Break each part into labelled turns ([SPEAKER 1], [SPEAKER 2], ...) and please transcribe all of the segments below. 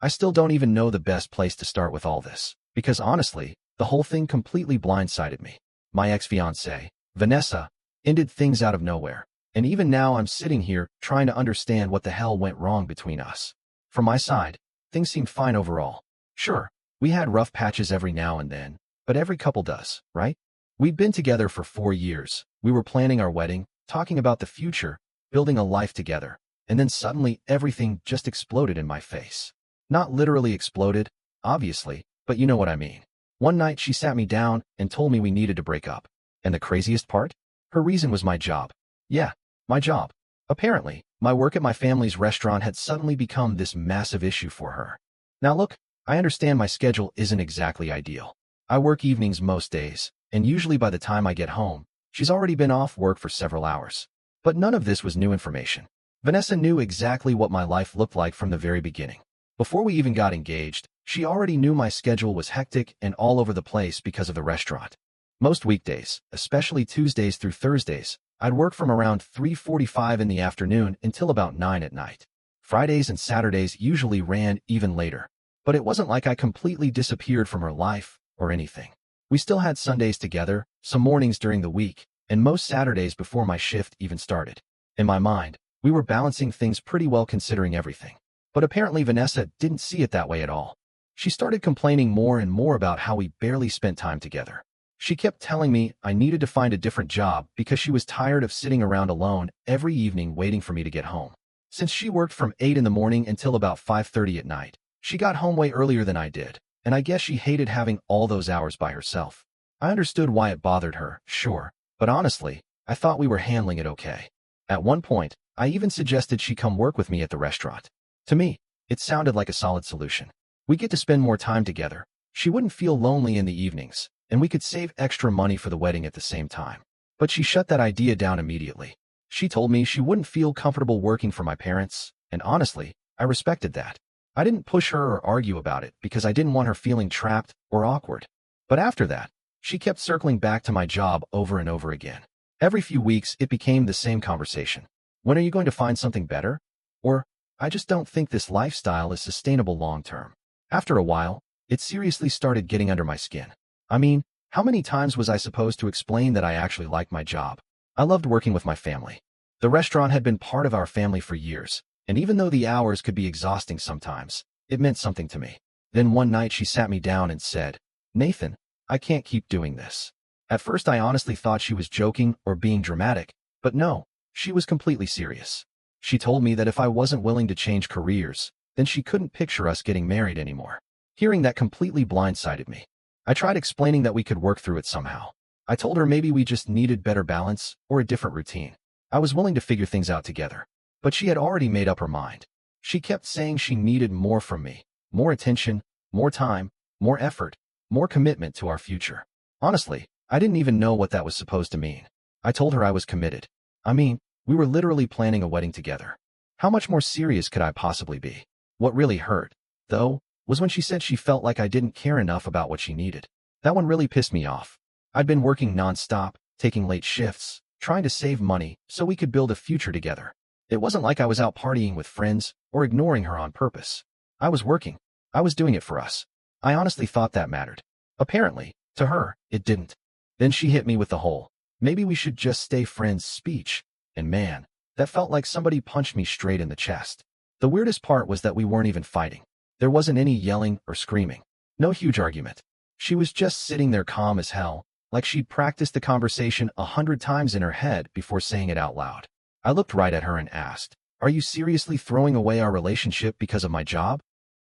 [SPEAKER 1] I still don't even know the best place to start with all this, because honestly, the whole thing completely blindsided me. My ex-fiancée, Vanessa, ended things out of nowhere, and even now I'm sitting here trying to understand what the hell went wrong between us. From my side, things seemed fine overall. Sure, we had rough patches every now and then, but every couple does, right? We'd been together for 4 years. We were planning our wedding, talking about the future, building a life together, and then suddenly everything just exploded in my face. Not literally exploded, obviously, but you know what I mean. One night she sat me down and told me we needed to break up. And the craziest part? Her reason was my job. Yeah, my job. Apparently, my work at my family's restaurant had suddenly become this massive issue for her. Now look, I understand my schedule isn't exactly ideal. I work evenings most days, and usually by the time I get home, she's already been off work for several hours. But none of this was new information. Vanessa knew exactly what my life looked like from the very beginning. Before we even got engaged, she already knew my schedule was hectic and all over the place because of the restaurant. Most weekdays, especially Tuesdays through Thursdays, I'd work from around 3:45 in the afternoon until about 9 at night. Fridays and Saturdays usually ran even later. But it wasn't like I completely disappeared from her life or anything. We still had Sundays together, some mornings during the week, and most Saturdays before my shift even started. In my mind, we were balancing things pretty well considering everything. But apparently Vanessa didn't see it that way at all. She started complaining more and more about how we barely spent time together. She kept telling me I needed to find a different job because she was tired of sitting around alone every evening waiting for me to get home. Since she worked from 8 in the morning until about 5:30 at night, she got home way earlier than I did, and I guess she hated having all those hours by herself. I understood why it bothered her, sure, but honestly, I thought we were handling it okay. At one point, I even suggested she come work with me at the restaurant. To me, it sounded like a solid solution. We get to spend more time together. She wouldn't feel lonely in the evenings, and we could save extra money for the wedding at the same time. But she shut that idea down immediately. She told me she wouldn't feel comfortable working for my parents, and honestly, I respected that. I didn't push her or argue about it because I didn't want her feeling trapped or awkward. But after that, she kept circling back to my job over and over again. Every few weeks, it became the same conversation. When are you going to find something better? Or, I just don't think this lifestyle is sustainable long-term. After a while, it seriously started getting under my skin. I mean, how many times was I supposed to explain that I actually liked my job? I loved working with my family. The restaurant had been part of our family for years, and even though the hours could be exhausting sometimes, it meant something to me. Then one night she sat me down and said, "Nathan, I can't keep doing this." At first I honestly thought she was joking or being dramatic, but no, she was completely serious. She told me that if I wasn't willing to change careers, then she couldn't picture us getting married anymore. Hearing that completely blindsided me. I tried explaining that we could work through it somehow. I told her maybe we just needed better balance or a different routine. I was willing to figure things out together. But she had already made up her mind. She kept saying she needed more from me, more attention, more time, more effort, more commitment to our future. Honestly, I didn't even know what that was supposed to mean. I told her I was committed. I mean, we were literally planning a wedding together. How much more serious could I possibly be? What really hurt, though, was when she said she felt like I didn't care enough about what she needed. That one really pissed me off. I'd been working nonstop, taking late shifts, trying to save money so we could build a future together. It wasn't like I was out partying with friends or ignoring her on purpose. I was working. I was doing it for us. I honestly thought that mattered. Apparently, to her, it didn't. Then she hit me with the whole, "Maybe we should just stay friends" speech. And man, that felt like somebody punched me straight in the chest. The weirdest part was that we weren't even fighting. There wasn't any yelling or screaming. No huge argument. She was just sitting there calm as hell, like she'd practiced the conversation 100 times in her head before saying it out loud. I looked right at her and asked, "Are you seriously throwing away our relationship because of my job?"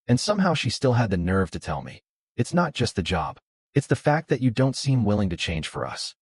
[SPEAKER 1] And somehow she still had the nerve to tell me, "It's not just the job. It's the fact that you don't seem willing to change for us."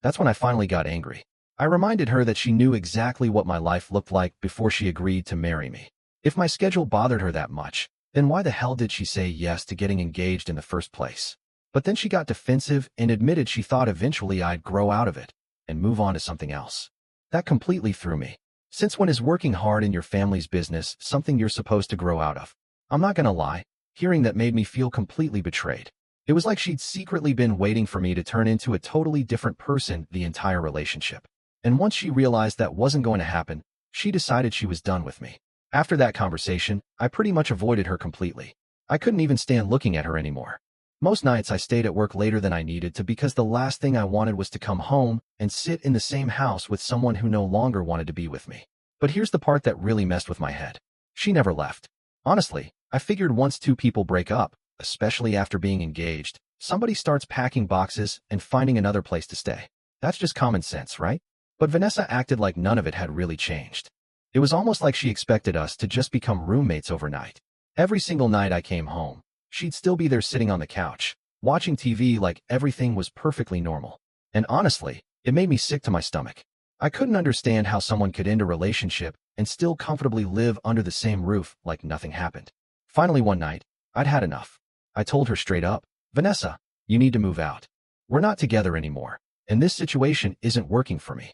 [SPEAKER 1] That's when I finally got angry. I reminded her that she knew exactly what my life looked like before she agreed to marry me. If my schedule bothered her that much, then why the hell did she say yes to getting engaged in the first place? But then she got defensive and admitted she thought eventually I'd grow out of it and move on to something else. That completely threw me. Since when is working hard in your family's business something you're supposed to grow out of? I'm not gonna lie, hearing that made me feel completely betrayed. It was like she'd secretly been waiting for me to turn into a totally different person the entire relationship. And once she realized that wasn't going to happen, she decided she was done with me. After that conversation, I pretty much avoided her completely. I couldn't even stand looking at her anymore. Most nights I stayed at work later than I needed to because the last thing I wanted was to come home and sit in the same house with someone who no longer wanted to be with me. But here's the part that really messed with my head. She never left. Honestly, I figured once two people break up, especially after being engaged, somebody starts packing boxes and finding another place to stay. That's just common sense, right? But Vanessa acted like none of it had really changed. It was almost like she expected us to just become roommates overnight. Every single night I came home, she'd still be there sitting on the couch, watching TV like everything was perfectly normal. And honestly, it made me sick to my stomach. I couldn't understand how someone could end a relationship and still comfortably live under the same roof like nothing happened. Finally one night, I'd had enough. I told her straight up, Vanessa, you need to move out. We're not together anymore, and this situation isn't working for me.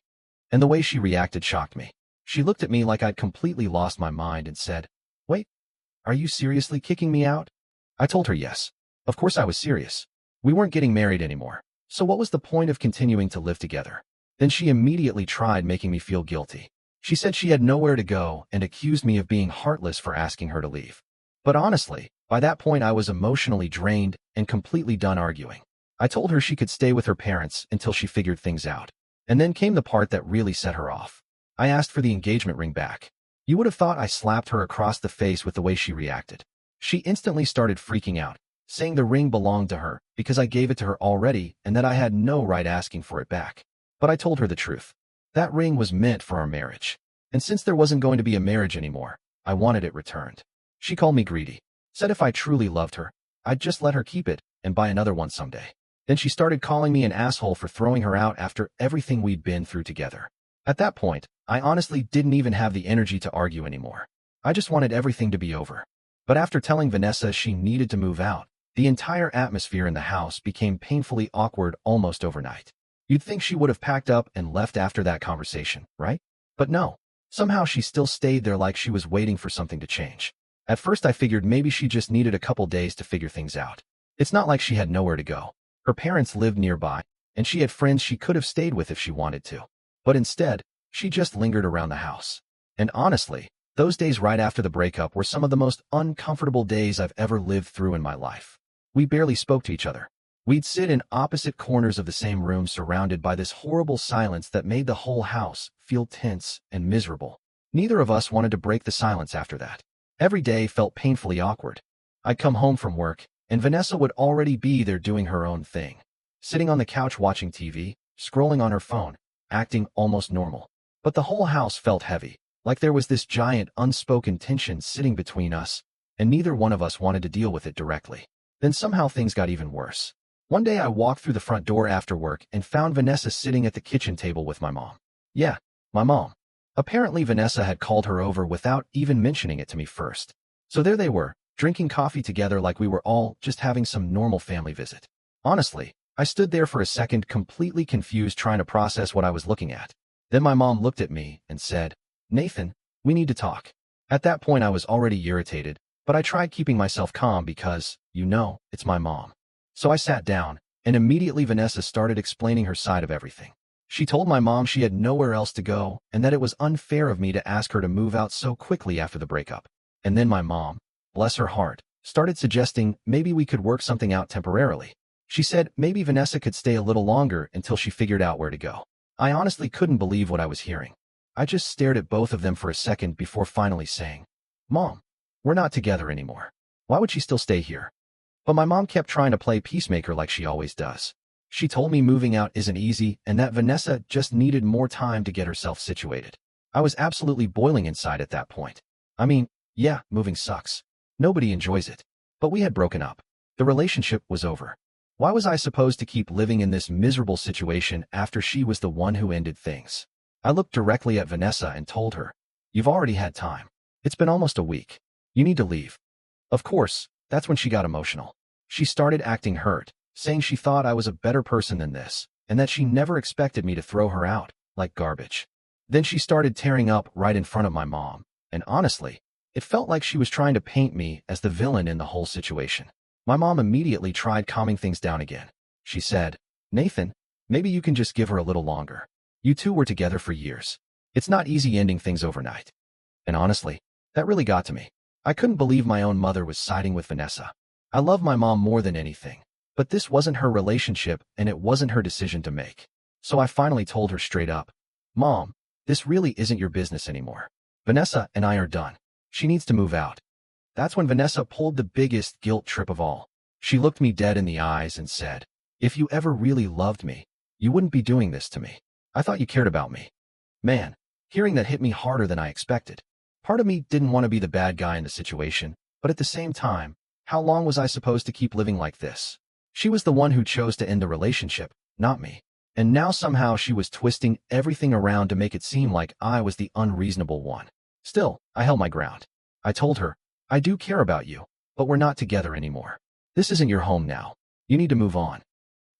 [SPEAKER 1] And the way she reacted shocked me. She looked at me like I'd completely lost my mind and said, Wait, are you seriously kicking me out? I told her yes. Of course I was serious. We weren't getting married anymore, so what was the point of continuing to live together? Then she immediately tried making me feel guilty. She said she had nowhere to go and accused me of being heartless for asking her to leave. But honestly, by that point I was emotionally drained and completely done arguing. I told her she could stay with her parents until she figured things out. And then came the part that really set her off. I asked for the engagement ring back. You would have thought I slapped her across the face with the way she reacted. She instantly started freaking out, saying the ring belonged to her because I gave it to her already and that I had no right asking for it back. But I told her the truth. That ring was meant for our marriage. And since there wasn't going to be a marriage anymore, I wanted it returned. She called me greedy, said if I truly loved her, I'd just let her keep it and buy another one someday. Then she started calling me an asshole for throwing her out after everything we'd been through together. At that point, I honestly didn't even have the energy to argue anymore. I just wanted everything to be over. But after telling Vanessa she needed to move out, the entire atmosphere in the house became painfully awkward almost overnight. You'd think she would have packed up and left after that conversation, right? But no. Somehow she still stayed there like she was waiting for something to change. At first I figured maybe she just needed a couple days to figure things out. It's not like she had nowhere to go. Her parents lived nearby, and she had friends she could have stayed with if she wanted to. But instead, she just lingered around the house. And honestly, those days right after the breakup were some of the most uncomfortable days I've ever lived through in my life. We barely spoke to each other. We'd sit in opposite corners of the same room surrounded by this horrible silence that made the whole house feel tense and miserable. Neither of us wanted to break the silence after that. Every day felt painfully awkward. I'd come home from work, and Vanessa would already be there doing her own thing. Sitting on the couch watching TV, scrolling on her phone, acting almost normal. But the whole house felt heavy, like there was this giant unspoken tension sitting between us, and neither one of us wanted to deal with it directly. Then somehow things got even worse. One day I walked through the front door after work and found Vanessa sitting at the kitchen table with my mom. Yeah, my mom. Apparently Vanessa had called her over without even mentioning it to me first. So there they were, drinking coffee together like we were all just having some normal family visit. Honestly, I stood there for a second completely confused trying to process what I was looking at. Then my mom looked at me and said, Nathan, we need to talk. At that point I was already irritated, but I tried keeping myself calm because, it's my mom. So I sat down, and immediately Vanessa started explaining her side of everything. She told my mom she had nowhere else to go and that it was unfair of me to ask her to move out so quickly after the breakup. And then my mom, bless her heart, started suggesting maybe we could work something out temporarily. She said maybe Vanessa could stay a little longer until she figured out where to go. I honestly couldn't believe what I was hearing. I just stared at both of them for a second before finally saying, Mom, we're not together anymore. Why would she still stay here? But my mom kept trying to play peacemaker like she always does. She told me moving out isn't easy and that Vanessa just needed more time to get herself situated. I was absolutely boiling inside at that point. I mean, yeah, moving sucks. Nobody enjoys it. But we had broken up. The relationship was over. Why was I supposed to keep living in this miserable situation after she was the one who ended things? I looked directly at Vanessa and told her, You've already had time. It's been almost a week. You need to leave. Of course, that's when she got emotional. She started acting hurt, saying she thought I was a better person than this, and that she never expected me to throw her out like garbage. Then she started tearing up right in front of my mom, and honestly, it felt like she was trying to paint me as the villain in the whole situation. My mom immediately tried calming things down again. She said, Nathan, maybe you can just give her a little longer. You two were together for years. It's not easy ending things overnight. And honestly, That really got to me. I couldn't believe my own mother was siding with Vanessa. I love my mom more than anything, but this wasn't her relationship and it wasn't her decision to make. So I finally told her straight up, Mom, this really isn't your business anymore. Vanessa and I are done. She needs to move out. That's when Vanessa pulled the biggest guilt trip of all. She looked me dead in the eyes and said, if you ever really loved me, you wouldn't be doing this to me. I thought you cared about me. Man, hearing that hit me harder than I expected. Part of me didn't want to be the bad guy in the situation, but at the same time, how long was I supposed to keep living like this? She was the one who chose to end the relationship, not me. And now somehow she was twisting everything around to make it seem like I was the unreasonable one. Still, I held my ground. I told her, I do care about you, but we're not together anymore. This isn't your home now. You need to move on.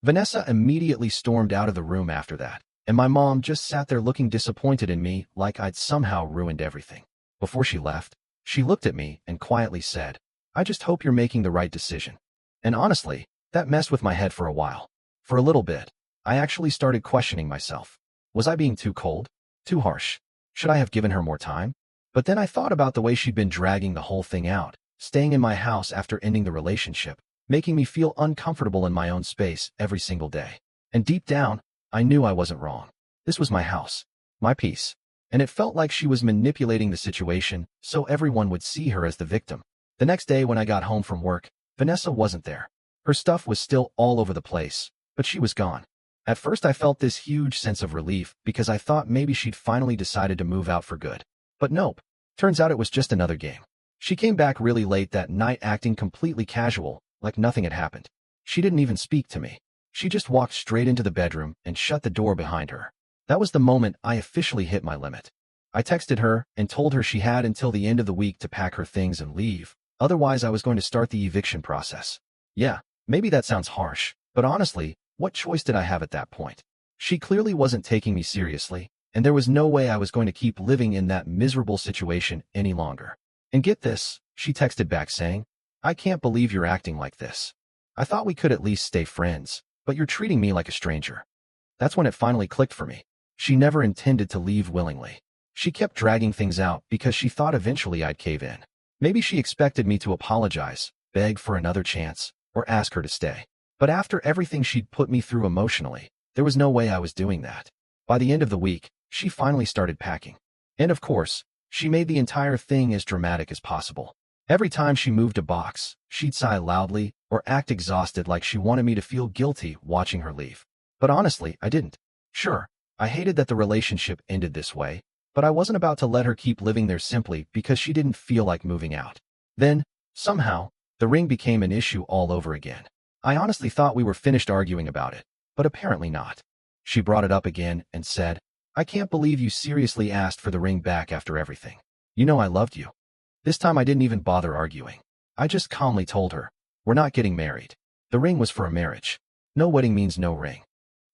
[SPEAKER 1] Vanessa immediately stormed out of the room after that, and my mom just sat there looking disappointed in me like I'd somehow ruined everything. Before she left, she looked at me and quietly said, I just hope you're making the right decision. And honestly, that messed with my head for a while. For a little bit, I actually started questioning myself. Was I being too cold? Too harsh? Should I have given her more time? But then I thought about the way she'd been dragging the whole thing out, staying in my house after ending the relationship, making me feel uncomfortable in my own space every single day. And deep down, I knew I wasn't wrong. This was my house, my peace. And it felt like she was manipulating the situation so everyone would see her as the victim. The next day when I got home from work, Vanessa wasn't there. Her stuff was still all over the place, but she was gone. At first I felt this huge sense of relief because I thought maybe she'd finally decided to move out for good. But nope, turns out it was just another game. She came back really late that night acting completely casual, like nothing had happened. She didn't even speak to me. She just walked straight into the bedroom and shut the door behind her. That was the moment I officially hit my limit. I texted her and told her she had until the end of the week to pack her things and leave. Otherwise, I was going to start the eviction process. Yeah, maybe that sounds harsh, but honestly, what choice did I have at that point? She clearly wasn't taking me seriously, and there was no way I was going to keep living in that miserable situation any longer. And get this, she texted back saying, I can't believe you're acting like this. I thought we could at least stay friends, but you're treating me like a stranger. That's when it finally clicked for me. She never intended to leave willingly. She kept dragging things out because she thought eventually I'd cave in. Maybe she expected me to apologize, beg for another chance, or ask her to stay. But after everything she'd put me through emotionally, there was no way I was doing that. By the end of the week, she finally started packing. And of course, she made the entire thing as dramatic as possible. Every time she moved a box, she'd sigh loudly or act exhausted like she wanted me to feel guilty watching her leave. But honestly, I didn't. Sure, I hated that the relationship ended this way, but I wasn't about to let her keep living there simply because she didn't feel like moving out. Then, somehow, the ring became an issue all over again. I honestly thought we were finished arguing about it, but apparently not. She brought it up again and said, I can't believe you seriously asked for the ring back after everything. You know I loved you. This time I didn't even bother arguing. I just calmly told her, we're not getting married. The ring was for a marriage. No wedding means no ring.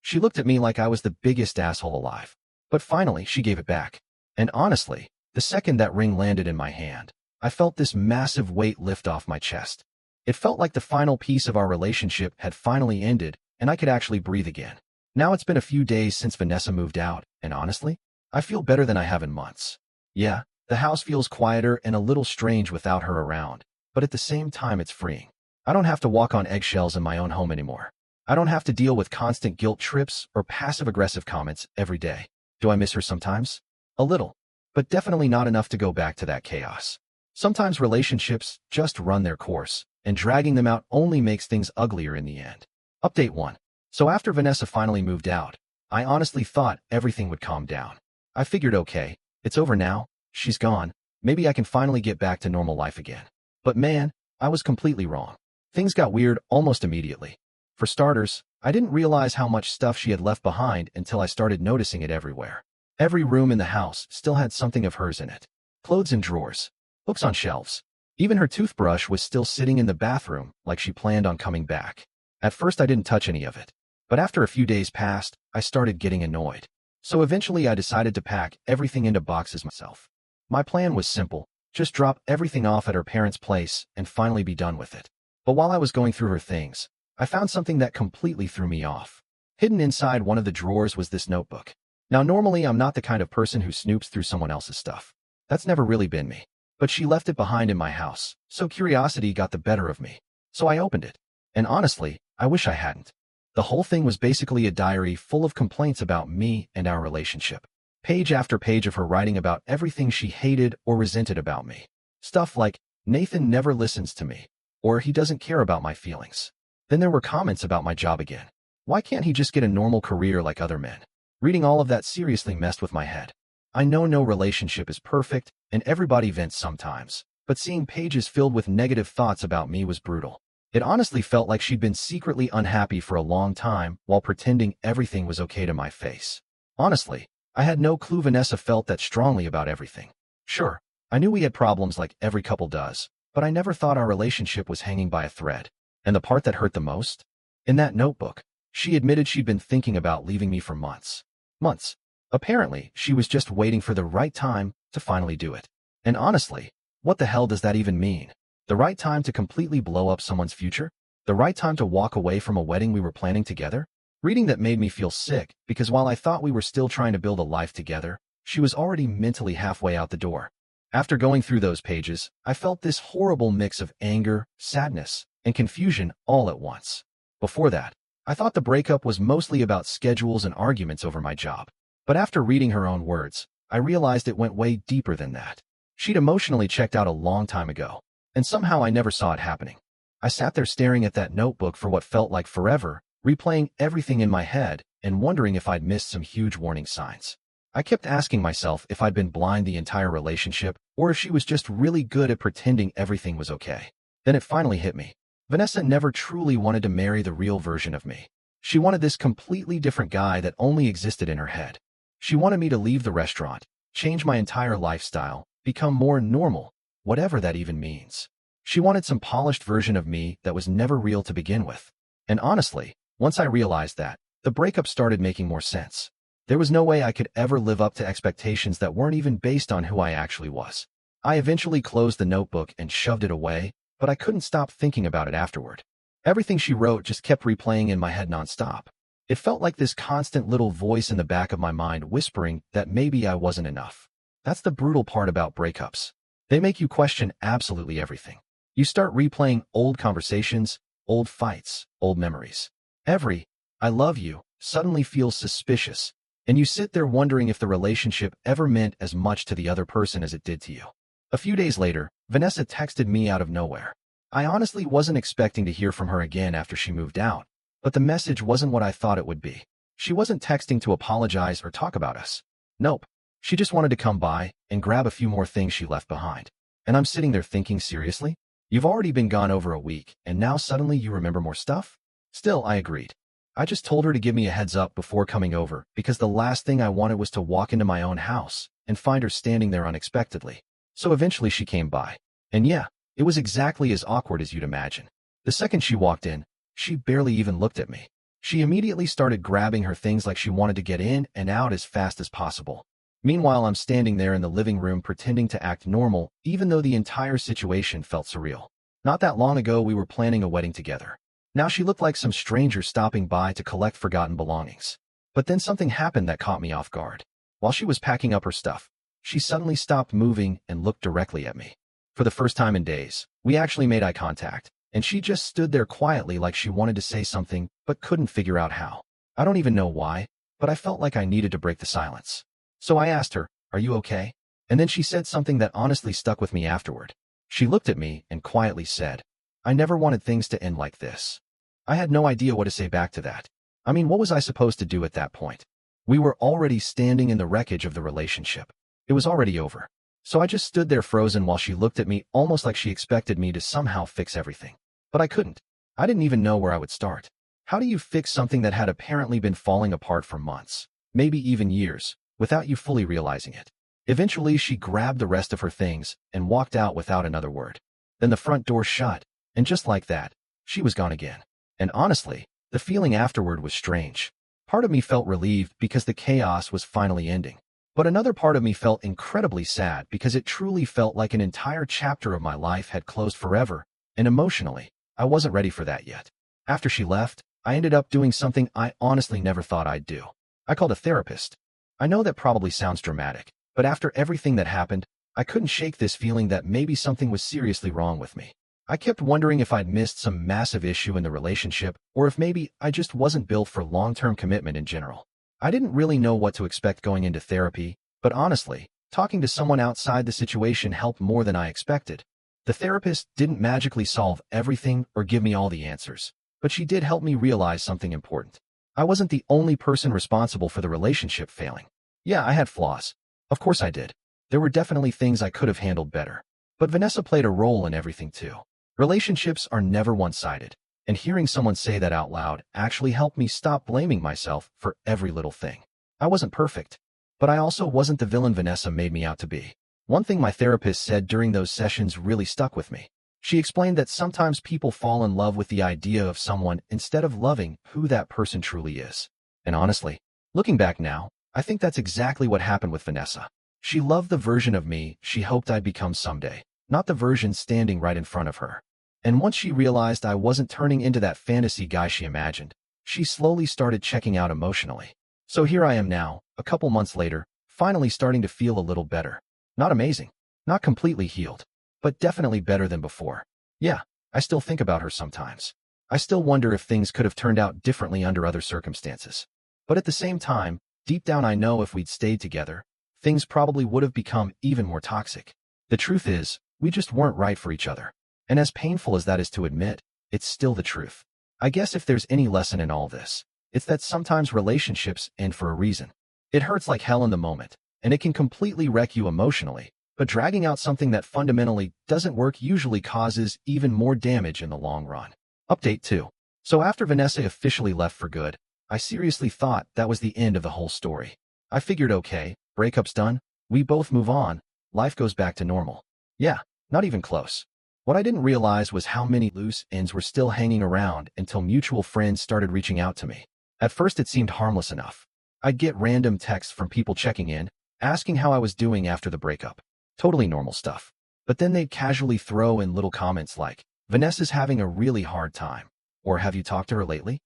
[SPEAKER 1] She looked at me like I was the biggest asshole alive. But finally, she gave it back. And honestly, the second that ring landed in my hand, I felt this massive weight lift off my chest. It felt like the final piece of our relationship had finally ended, and I could actually breathe again. Now it's been a few days since Vanessa moved out, and honestly, I feel better than I have in months. Yeah, the house feels quieter and a little strange without her around, but at the same time it's freeing. I don't have to walk on eggshells in my own home anymore. I don't have to deal with constant guilt trips or passive-aggressive comments every day. Do I miss her sometimes? A little, but definitely not enough to go back to that chaos. Sometimes relationships just run their course, and dragging them out only makes things uglier in the end. Update 1. So after Vanessa finally moved out, I honestly thought everything would calm down. I figured, okay, it's over now, she's gone, maybe I can finally get back to normal life again. But man, I was completely wrong. Things got weird almost immediately. For starters, I didn't realize how much stuff she had left behind until I started noticing it everywhere. Every room in the house still had something of hers in it. Clothes in drawers, books on shelves. Even her toothbrush was still sitting in the bathroom like she planned on coming back. At first I didn't touch any of it, but after a few days passed, I started getting annoyed. So eventually I decided to pack everything into boxes myself. My plan was simple, just drop everything off at her parents' place and finally be done with it. But while I was going through her things, I found something that completely threw me off. Hidden inside one of the drawers was this notebook. Now normally I'm not the kind of person who snoops through someone else's stuff. That's never really been me. but she left it behind in my house, so curiosity got the better of me. So I opened it. And honestly, I wish I hadn't. The whole thing was basically a diary full of complaints about me and our relationship. Page after page of her writing about everything she hated or resented about me. Stuff like, Nathan never listens to me, or he doesn't care about my feelings. Then there were comments about my job again. Why can't he just get a normal career like other men? Reading all of that seriously messed with my head. I know no relationship is perfect, and everybody vents sometimes, but seeing pages filled with negative thoughts about me was brutal. It honestly felt like she'd been secretly unhappy for a long time while pretending everything was okay to my face. Honestly, I had no clue Vanessa felt that strongly about everything. Sure, I knew we had problems like every couple does, but I never thought our relationship was hanging by a thread. And the part that hurt the most? In that notebook, she admitted she'd been thinking about leaving me for months. Months. Apparently, she was just waiting for the right time to finally do it. And honestly, what the hell does that even mean? The right time to completely blow up someone's future? The right time to walk away from a wedding we were planning together? Reading that made me feel sick, because while I thought we were still trying to build a life together, she was already mentally halfway out the door. After going through those pages, I felt this horrible mix of anger, sadness, and confusion all at once. Before that, I thought the breakup was mostly about schedules and arguments over my job. But after reading her own words, I realized it went way deeper than that. She'd emotionally checked out a long time ago, and somehow I never saw it happening. I sat there staring at that notebook for what felt like forever, replaying everything in my head and wondering if I'd missed some huge warning signs. I kept asking myself if I'd been blind the entire relationship or if she was just really good at pretending everything was okay. Then it finally hit me. Vanessa never truly wanted to marry the real version of me. She wanted this completely different guy that only existed in her head. She wanted me to leave the restaurant, change my entire lifestyle, become more normal, whatever that even means. She wanted some polished version of me that was never real to begin with. And honestly, once I realized that, the breakup started making more sense. There was no way I could ever live up to expectations that weren't even based on who I actually was. I eventually closed the notebook and shoved it away, but I couldn't stop thinking about it afterward. Everything she wrote just kept replaying in my head nonstop. It felt like this constant little voice in the back of my mind whispering that maybe I wasn't enough. That's the brutal part about breakups. They make you question absolutely everything. You start replaying old conversations, old fights, old memories. Every "I love you" suddenly feels suspicious, and you sit there wondering if the relationship ever meant as much to the other person as it did to you. A few days later, Vanessa texted me out of nowhere. I honestly wasn't expecting to hear from her again after she moved out, but the message wasn't what I thought it would be. She wasn't texting to apologize or talk about us. Nope. She just wanted to come by and grab a few more things she left behind. And I'm sitting there thinking, seriously? You've already been gone over a week, and now suddenly you remember more stuff? Still, I agreed. I just told her to give me a heads up before coming over, because the last thing I wanted was to walk into my own house and find her standing there unexpectedly. So eventually she came by. And yeah, it was exactly as awkward as you'd imagine. The second she walked in, she barely even looked at me. She immediately started grabbing her things like she wanted to get in and out as fast as possible. Meanwhile, I'm standing there in the living room pretending to act normal, even though the entire situation felt surreal. Not that long ago, we were planning a wedding together. Now she looked like some stranger stopping by to collect forgotten belongings. But then something happened that caught me off guard. While she was packing up her stuff, she suddenly stopped moving and looked directly at me. For the first time in days, we actually made eye contact, and she just stood there quietly like she wanted to say something but couldn't figure out how. I don't even know why, but I felt like I needed to break the silence. So I asked her, "Are you okay?" And then she said something that honestly stuck with me afterward. She looked at me and quietly said, "I never wanted things to end like this." I had no idea what to say back to that. I mean, what was I supposed to do at that point? We were already standing in the wreckage of the relationship. It was already over. So I just stood there frozen while she looked at me almost like she expected me to somehow fix everything. But I couldn't. I didn't even know where I would start. How do you fix something that had apparently been falling apart for months, maybe even years, without you fully realizing it? Eventually, she grabbed the rest of her things and walked out without another word. Then the front door shut, and just like that, she was gone again. And honestly, the feeling afterward was strange. Part of me felt relieved because the chaos was finally ending. But another part of me felt incredibly sad because it truly felt like an entire chapter of my life had closed forever, and emotionally, I wasn't ready for that yet. After she left, I ended up doing something I honestly never thought I'd do. I called a therapist. I know that probably sounds dramatic, but after everything that happened, I couldn't shake this feeling that maybe something was seriously wrong with me. I kept wondering if I'd missed some massive issue in the relationship, or if maybe I just wasn't built for long-term commitment in general. I didn't really know what to expect going into therapy, but honestly, talking to someone outside the situation helped more than I expected. The therapist didn't magically solve everything or give me all the answers, but she did help me realize something important. I wasn't the only person responsible for the relationship failing. Yeah, I had flaws. Of course I did. There were definitely things I could have handled better. But Vanessa played a role in everything too. Relationships are never one-sided, and hearing someone say that out loud actually helped me stop blaming myself for every little thing. I wasn't perfect, but I also wasn't the villain Vanessa made me out to be. One thing my therapist said during those sessions really stuck with me. She explained that sometimes people fall in love with the idea of someone instead of loving who that person truly is. And honestly, looking back now, I think that's exactly what happened with Vanessa. She loved the version of me she hoped I'd become someday, not the version standing right in front of her. And once she realized I wasn't turning into that fantasy guy she imagined, she slowly started checking out emotionally. So here I am now, a couple months later, finally starting to feel a little better. Not amazing, not completely healed, but definitely better than before. Yeah, I still think about her sometimes. I still wonder if things could have turned out differently under other circumstances. But at the same time, deep down I know if we'd stayed together, things probably would have become even more toxic. The truth is, we just weren't right for each other. And as painful as that is to admit, it's still the truth. I guess if there's any lesson in all this, it's that sometimes relationships end for a reason. It hurts like hell in the moment, and it can completely wreck you emotionally, but dragging out something that fundamentally doesn't work usually causes even more damage in the long run. Update 2. So after Vanessa officially left for good, I seriously thought that was the end of the whole story. I figured okay, breakup's done, we both move on, life goes back to normal. Yeah, not even close. What I didn't realize was how many loose ends were still hanging around until mutual friends started reaching out to me. At first it seemed harmless enough. I'd get random texts from people checking in, asking how I was doing after the breakup. Totally normal stuff. But then they'd casually throw in little comments like, "Vanessa's having a really hard time," or "Have you talked to her lately?"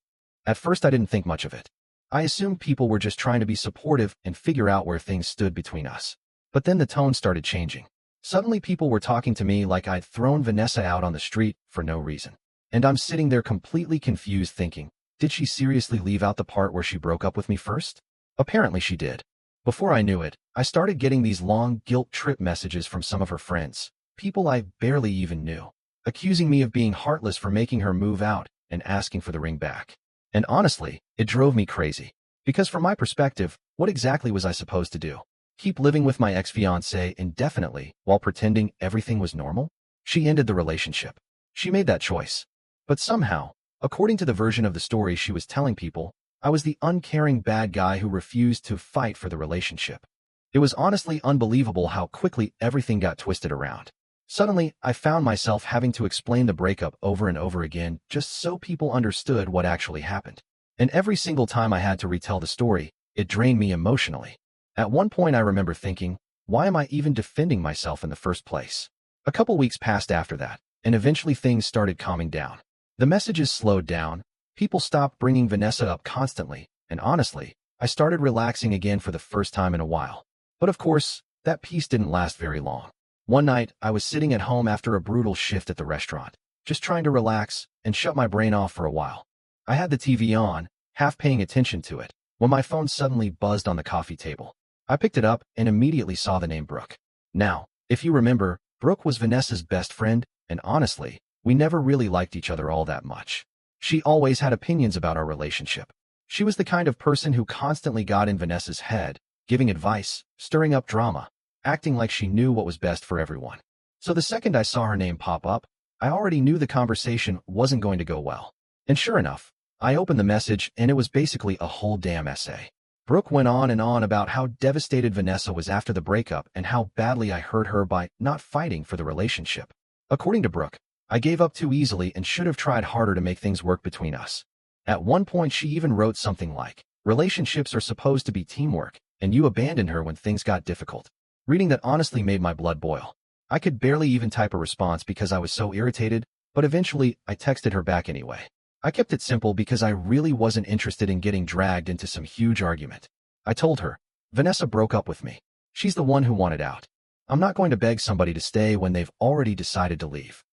[SPEAKER 1] At first I didn't think much of it. I assumed people were just trying to be supportive and figure out where things stood between us. But then the tone started changing. Suddenly people were talking to me like I'd thrown Vanessa out on the street for no reason. And I'm sitting there completely confused thinking, did she seriously leave out the part where she broke up with me first? Apparently she did. Before I knew it, I started getting these long guilt trip messages from some of her friends, people I barely even knew, accusing me of being heartless for making her move out and asking for the ring back. And honestly, it drove me crazy. Because from my perspective, what exactly was I supposed to do? Keep living with my ex-fiancée indefinitely while pretending everything was normal? She ended the relationship. She made that choice. But somehow, according to the version of the story she was telling people, I was the uncaring bad guy who refused to fight for the relationship. It was honestly unbelievable how quickly everything got twisted around. Suddenly, I found myself having to explain the breakup over and over again just so people understood what actually happened. And every single time I had to retell the story, it drained me emotionally. At one point I remember thinking, why am I even defending myself in the first place? A couple weeks passed after that, and eventually things started calming down. The messages slowed down, people stopped bringing Vanessa up constantly, and honestly, I started relaxing again for the first time in a while. But of course, that peace didn't last very long. One night, I was sitting at home after a brutal shift at the restaurant, just trying to relax and shut my brain off for a while. I had the TV on, half paying attention to it, when my phone suddenly buzzed on the coffee table. I picked it up and immediately saw the name Brooke. Now, if you remember, Brooke was Vanessa's best friend, and honestly, we never really liked each other all that much. She always had opinions about our relationship. She was the kind of person who constantly got in Vanessa's head, giving advice, stirring up drama, acting like she knew what was best for everyone. So the second I saw her name pop up, I already knew the conversation wasn't going to go well. And sure enough, I opened the message and it was basically a whole damn essay. Brooke went on and on about how devastated Vanessa was after the breakup and how badly I hurt her by not fighting for the relationship. According to Brooke, I gave up too easily and should have tried harder to make things work between us. At one point she even wrote something like, "Relationships are supposed to be teamwork, and you abandoned her when things got difficult." Reading that honestly made my blood boil. I could barely even type a response because I was so irritated, but eventually I texted her back anyway. I kept it simple because I really wasn't interested in getting dragged into some huge argument. I told her, "Vanessa broke up with me. She's the one who wanted out. I'm not going to beg somebody to stay when they've already decided to leave.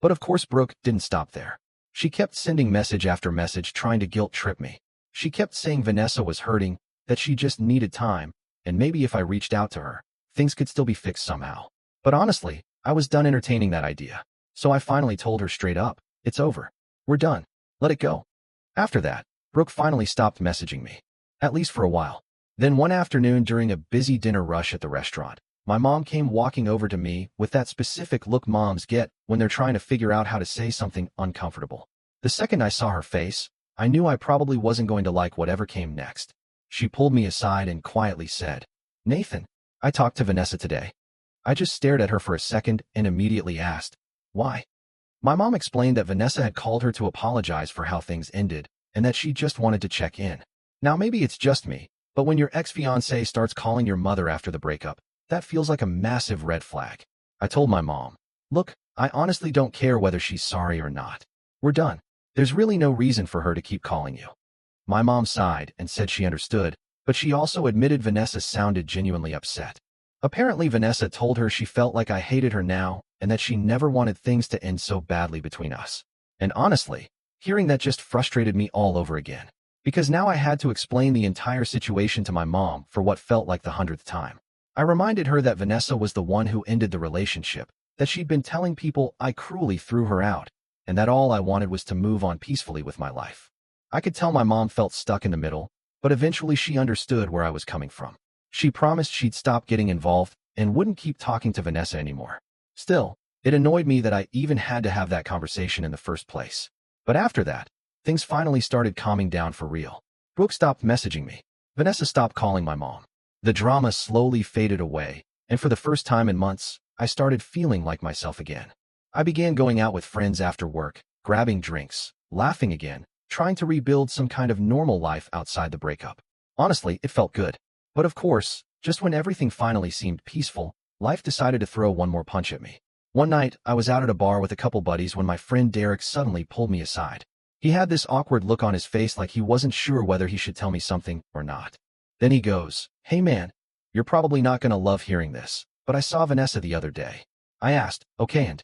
[SPEAKER 1] But of course Brooke didn't stop there. She kept sending message after message trying to guilt trip me. She kept saying Vanessa was hurting, that she just needed time, and maybe if I reached out to her, things could still be fixed somehow. But honestly, I was done entertaining that idea. So I finally told her straight up, it's over. We're done. Let it go. After that, Brooke finally stopped messaging me. At least for a while. Then one afternoon during a busy dinner rush at the restaurant, my mom came walking over to me with that specific look moms get when they're trying to figure out how to say something uncomfortable. The second I saw her face, I knew I probably wasn't going to like whatever came next. She pulled me aside and quietly said, "Nathan, I talked to Vanessa today." I just stared at her for a second and immediately asked, "Why?" My mom explained that Vanessa had called her to apologize for how things ended and that she just wanted to check in. Now maybe it's just me, but when your ex-fiancé starts calling your mother after the breakup, that feels like a massive red flag. I told my mom, "Look, I honestly don't care whether she's sorry or not. We're done. There's really no reason for her to keep calling you." My mom sighed and said she understood, but she also admitted Vanessa sounded genuinely upset. Apparently Vanessa told her she felt like I hated her now and that she never wanted things to end so badly between us. And honestly, hearing that just frustrated me all over again. Because now I had to explain the entire situation to my mom for what felt like the 100th time. I reminded her that Vanessa was the one who ended the relationship, that she'd been telling people I cruelly threw her out, and that all I wanted was to move on peacefully with my life. I could tell my mom felt stuck in the middle, but eventually she understood where I was coming from. She promised she'd stop getting involved and wouldn't keep talking to Vanessa anymore. Still, it annoyed me that I even had to have that conversation in the first place. But after that, things finally started calming down for real. Brooke stopped messaging me. Vanessa stopped calling my mom. The drama slowly faded away, and for the first time in months, I started feeling like myself again. I began going out with friends after work, grabbing drinks, laughing again, trying to rebuild some kind of normal life outside the breakup. Honestly, it felt good. But of course, just when everything finally seemed peaceful, life decided to throw one more punch at me. One night, I was out at a bar with a couple buddies when my friend Derek suddenly pulled me aside. He had this awkward look on his face like he wasn't sure whether he should tell me something or not. Then he goes, "Hey man, you're probably not gonna love hearing this, but I saw Vanessa the other day." I asked, "Okay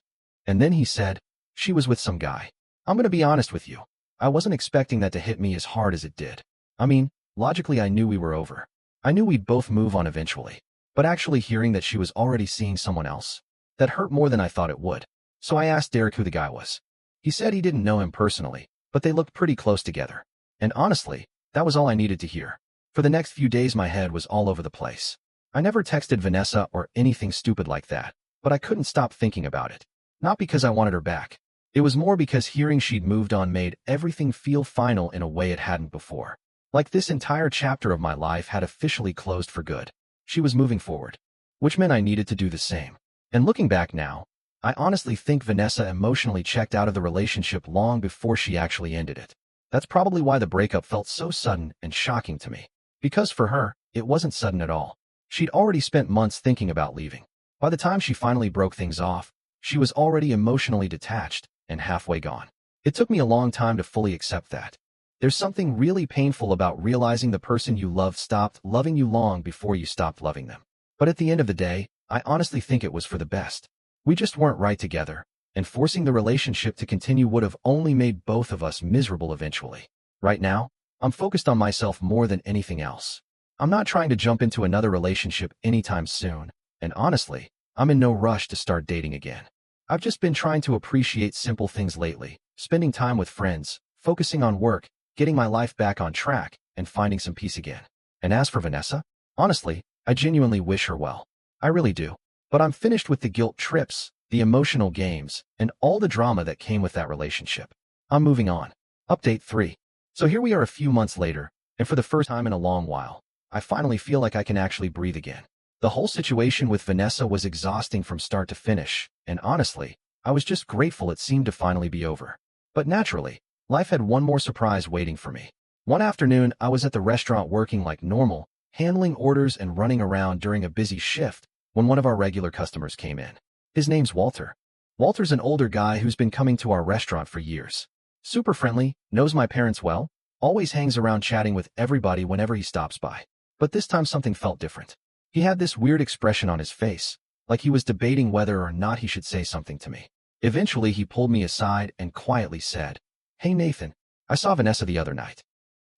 [SPEAKER 1] and then he said, "She was with some guy." I'm gonna be honest with you. I wasn't expecting that to hit me as hard as it did. I mean, logically I knew we were over. I knew we'd both move on eventually. But actually hearing that she was already seeing someone else, that hurt more than I thought it would. So I asked Derek who the guy was. He said he didn't know him personally, but they looked pretty close together. And honestly, that was all I needed to hear. For the next few days my head was all over the place. I never texted Vanessa or anything stupid like that, but I couldn't stop thinking about it. Not because I wanted her back. It was more because hearing she'd moved on made everything feel final in a way it hadn't before. Like this entire chapter of my life had officially closed for good. She was moving forward, which meant I needed to do the same. And looking back now, I honestly think Vanessa emotionally checked out of the relationship long before she actually ended it. That's probably why the breakup felt so sudden and shocking to me. Because for her, it wasn't sudden at all. She'd already spent months thinking about leaving. By the time she finally broke things off, she was already emotionally detached and halfway gone. It took me a long time to fully accept that. There's something really painful about realizing the person you loved stopped loving you long before you stopped loving them. But at the end of the day, I honestly think it was for the best. We just weren't right together, and forcing the relationship to continue would have only made both of us miserable eventually. Right now, I'm focused on myself more than anything else. I'm not trying to jump into another relationship anytime soon, and honestly, I'm in no rush to start dating again. I've just been trying to appreciate simple things lately, spending time with friends, focusing on work, getting my life back on track, and finding some peace again. And as for Vanessa, honestly, I genuinely wish her well. I really do. But I'm finished with the guilt trips, the emotional games, and all the drama that came with that relationship. I'm moving on. Update 3. So here we are a few months later, and for the first time in a long while, I finally feel like I can actually breathe again. The whole situation with Vanessa was exhausting from start to finish, and honestly, I was just grateful it seemed to finally be over. But naturally, life had one more surprise waiting for me. One afternoon, I was at the restaurant working like normal, handling orders and running around during a busy shift, when one of our regular customers came in. His name's Walter. Walter's an older guy who's been coming to our restaurant for years. Super friendly, knows my parents well, always hangs around chatting with everybody whenever he stops by. But this time something felt different. He had this weird expression on his face, like he was debating whether or not he should say something to me. Eventually, he pulled me aside and quietly said, "Hey Nathan, I saw Vanessa the other night."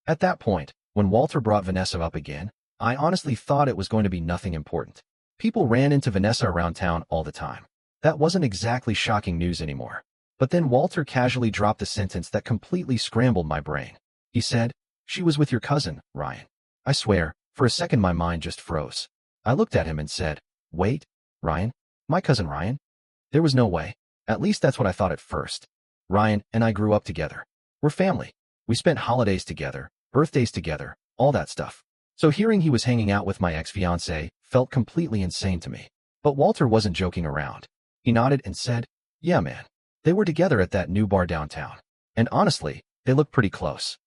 [SPEAKER 1] At that point, when Walter brought Vanessa up again, I honestly thought it was going to be nothing important. People ran into Vanessa around town all the time. That wasn't exactly shocking news anymore. But then Walter casually dropped a sentence that completely scrambled my brain. He said, "She was with your cousin, Ryan." I swear, for a second my mind just froze. I looked at him and said, "Wait, Ryan? My cousin Ryan?" There was no way. At least that's what I thought at first. Ryan and I grew up together. We're family. We spent holidays together, birthdays together, all that stuff. So hearing he was hanging out with my ex-fiancée felt completely insane to me. But Walter wasn't joking around. He nodded and said, "Yeah, man. They were together at that new bar downtown. And honestly, they looked pretty close."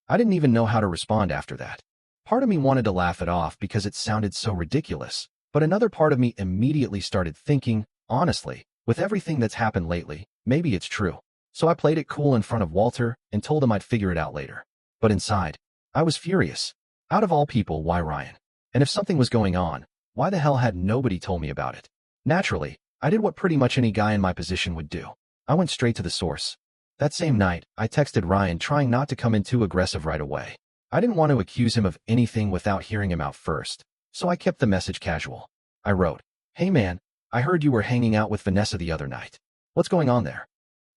[SPEAKER 1] I didn't even know how to respond after that. Part of me wanted to laugh it off because it sounded so ridiculous, but another part of me immediately started thinking, honestly, with everything that's happened lately, maybe it's true. So I played it cool in front of Walter and told him I'd figure it out later. But inside, I was furious. Out of all people, why Ryan? And if something was going on, why the hell had nobody told me about it? Naturally, I did what pretty much any guy in my position would do. I went straight to the source. That same night, I texted Ryan trying not to come in too aggressive right away. I didn't want to accuse him of anything without hearing him out first, so I kept the message casual. I wrote, "Hey man, I heard you were hanging out with Vanessa the other night. What's going on there?"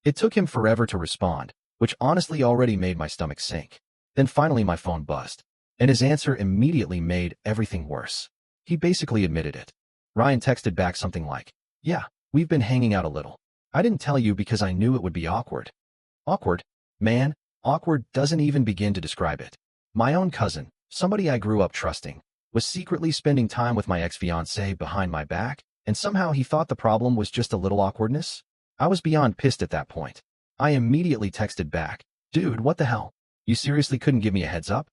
[SPEAKER 1] It took him forever to respond, which honestly already made my stomach sink. Then finally my phone buzzed, and his answer immediately made everything worse. He basically admitted it. Ryan texted back something like, "Yeah, we've been hanging out a little. I didn't tell you because I knew it would be awkward." Awkward? Man, awkward doesn't even begin to describe it. My own cousin, somebody I grew up trusting, was secretly spending time with my ex-fiancée behind my back, and somehow he thought the problem was just a little awkwardness? I was beyond pissed at that point. I immediately texted back, "Dude, what the hell? You seriously couldn't give me a heads up?"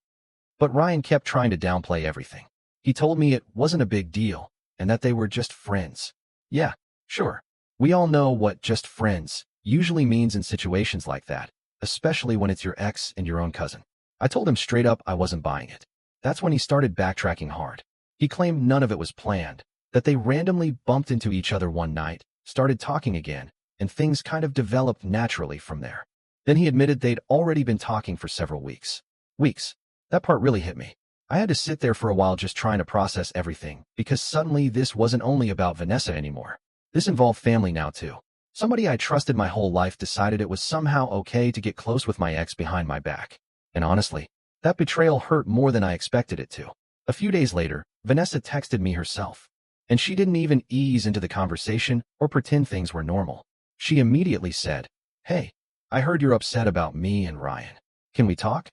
[SPEAKER 1] But Ryan kept trying to downplay everything. He told me it wasn't a big deal, and that they were just friends. Yeah, sure. We all know what just friends usually means in situations like that, especially when it's your ex and your own cousin. I told him straight up I wasn't buying it. That's when he started backtracking hard. He claimed none of it was planned, that they randomly bumped into each other one night, started talking again, and things kind of developed naturally from there. Then he admitted they'd already been talking for several weeks. Weeks. That part really hit me. I had to sit there for a while just trying to process everything, because suddenly this wasn't only about Vanessa anymore. This involved family now too. Somebody I trusted my whole life decided it was somehow okay to get close with my ex behind my back. And honestly, that betrayal hurt more than I expected it to. A few days later, Vanessa texted me herself. And she didn't even ease into the conversation or pretend things were normal. She immediately said, "Hey, I heard you're upset about me and Ryan. Can we talk?"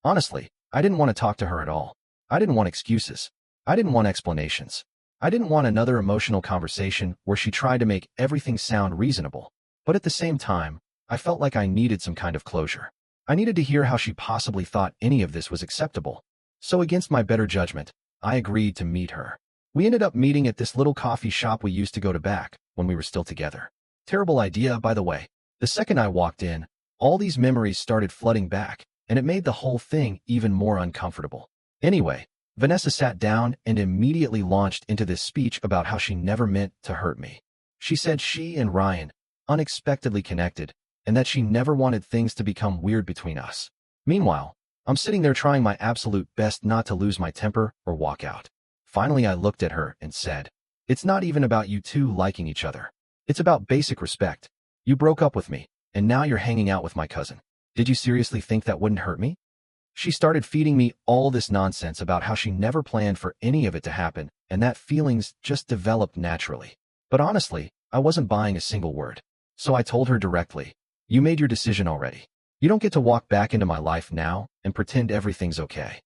[SPEAKER 1] Honestly, I didn't want to talk to her at all. I didn't want excuses. I didn't want explanations. I didn't want another emotional conversation where she tried to make everything sound reasonable. But at the same time, I felt like I needed some kind of closure. I needed to hear how she possibly thought any of this was acceptable. So against my better judgment, I agreed to meet her. We ended up meeting at this little coffee shop we used to go to back when we were still together. Terrible idea, by the way. The second I walked in, all these memories started flooding back, and it made the whole thing even more uncomfortable. Anyway, Vanessa sat down and immediately launched into this speech about how she never meant to hurt me. She said she and Ryan unexpectedly connected, and that she never wanted things to become weird between us. Meanwhile, I'm sitting there trying my absolute best not to lose my temper or walk out. Finally, I looked at her and said, "It's not even about you two liking each other. It's about basic respect. You broke up with me, and now you're hanging out with my cousin. Did you seriously think that wouldn't hurt me?" She started feeding me all this nonsense about how she never planned for any of it to happen, and that feelings just developed naturally. But honestly, I wasn't buying a single word. So I told her directly, "You made your decision already. You don't get to walk back into my life now and pretend everything's okay."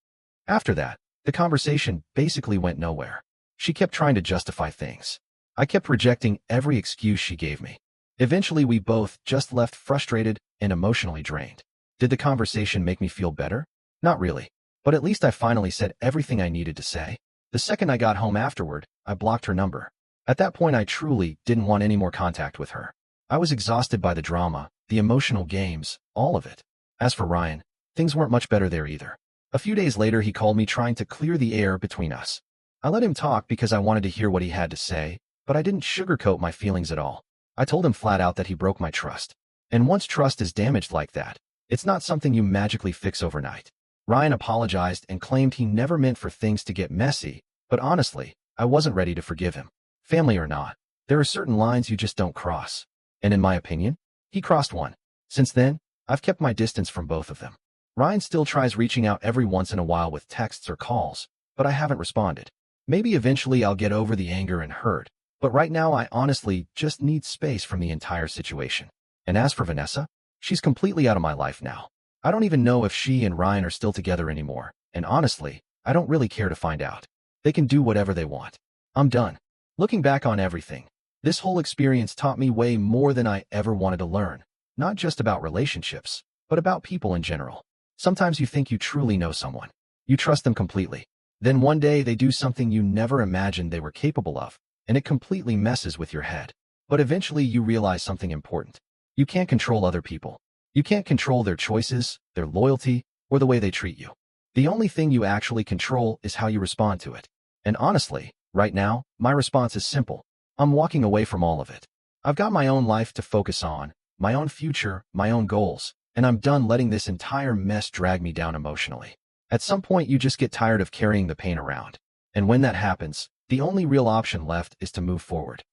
[SPEAKER 1] After that, the conversation basically went nowhere. She kept trying to justify things. I kept rejecting every excuse she gave me. Eventually, we both just left frustrated and emotionally drained. Did the conversation make me feel better? Not really. But at least I finally said everything I needed to say. The second I got home afterward, I blocked her number. At that point, I truly didn't want any more contact with her. I was exhausted by the drama, the emotional games, all of it. As for Ryan, things weren't much better there either. A few days later, he called me trying to clear the air between us. I let him talk because I wanted to hear what he had to say, but I didn't sugarcoat my feelings at all. I told him flat out that he broke my trust. And once trust is damaged like that, it's not something you magically fix overnight. Ryan apologized and claimed he never meant for things to get messy, but honestly, I wasn't ready to forgive him. Family or not, there are certain lines you just don't cross. And in my opinion, he crossed one. Since then, I've kept my distance from both of them. Ryan still tries reaching out every once in a while with texts or calls, but I haven't responded. Maybe eventually I'll get over the anger and hurt, but right now I honestly just need space from the entire situation. And as for Vanessa, she's completely out of my life now. I don't even know if she and Ryan are still together anymore, and honestly, I don't really care to find out. They can do whatever they want. I'm done. Looking back on everything, this whole experience taught me way more than I ever wanted to learn, not just about relationships, but about people in general. Sometimes you think you truly know someone. You trust them completely. Then one day they do something you never imagined they were capable of, and it completely messes with your head. But eventually you realize something important. You can't control other people. You can't control their choices, their loyalty, or the way they treat you. The only thing you actually control is how you respond to it. And honestly, right now, my response is simple. I'm walking away from all of it. I've got my own life to focus on, my own future, my own goals, and I'm done letting this entire mess drag me down emotionally. At some point, you just get tired of carrying the pain around. And when that happens, the only real option left is to move forward.